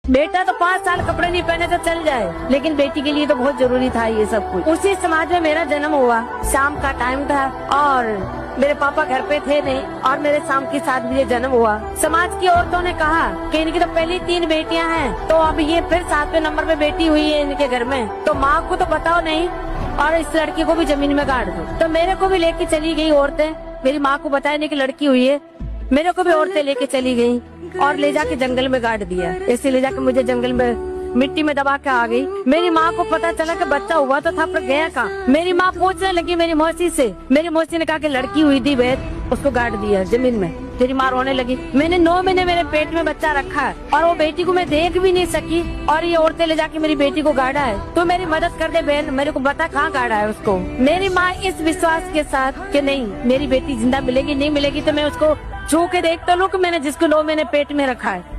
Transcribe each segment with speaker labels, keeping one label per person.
Speaker 1: बेटा तो 5 साल कपड़े नहीं पहने तो चल जाए, लेकिन बेटी के लिए तो बहुत जरूरी था ये सब कुछ। उसी समाज में मेरा जन्म हुआ, शाम का टाइम था और मेरे पापा घर पे थे नहीं और मेरे शाम के साथ भी जन्म हुआ। समाज की औरतों ने कहा कि इनकी तो पहली 3 बेटियां हैं, तो अब ये फिर 7वें नंबर पे बेटी हुई है इनके घर में, तो माँ को तो बताओ नहीं और इस लड़की को भी जमीन में गाड़ दो। तो मेरे को भी लेके चली गई औरतें, मेरी माँ को बताया नहीं कि लड़की हुई है, मेरे को भी औरतें लेके चली गई और ले जाके जंगल में गाड़ दिया। ऐसे ले जाके मुझे जंगल में मिट्टी में दबा के आ गई। मेरी माँ को पता चला कि बच्चा हुआ तो था पर गया कहाँ। मेरी माँ पूछने लगी मेरी मौसी से, मेरी मौसी ने कहा कि लड़की हुई थी वैद, उसको गाड़ दिया जमीन में। मेरी माँ रोने लगी। मैंने 9 महीने मेरे पेट में बच्चा रखा है और वो बेटी को मैं देख भी नहीं सकी और ये औरतें ले जाके मेरी बेटी को गाड़ा है। तो मेरी मदद कर दे बहन, मेरे को बता कहाँ गाड़ा है उसको। मेरी माँ इस विश्वास के साथ कि नहीं मेरी बेटी जिंदा मिलेगी, नहीं मिलेगी तो मैं उसको छू के देख तो लूं कि मैंने जिसको 9 महीने पेट में रखा है।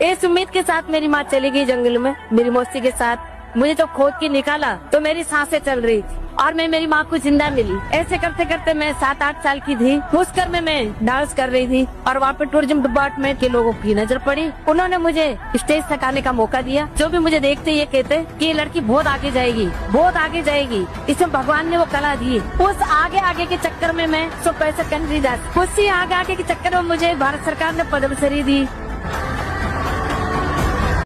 Speaker 1: इस उम्मीद के साथ मेरी माँ चली गई जंगल में मेरी मौसी के साथ। मुझे तो खोद के निकाला तो मेरी सांसें चल रही थी और मैं मेरी माँ को जिंदा मिली। ऐसे करते करते मैं 7-8 साल की थी। उस घर में मैं डांस कर रही थी और वहाँ पे टूरिज्म डिपार्टमेंट के लोगों की नजर पड़ी। उन्होंने मुझे स्टेज तक आने का मौका दिया। जो भी मुझे देखते ये कहते कि ये लड़की बहुत आगे जाएगी, बहुत आगे जाएगी, इसमें भगवान ने वो कला दी। उस आगे आगे के चक्कर में मैं 100 पैसे कन नहीं जाती। उसी आगे आगे के चक्कर में मुझे भारत सरकार ने पद्मश्री दी।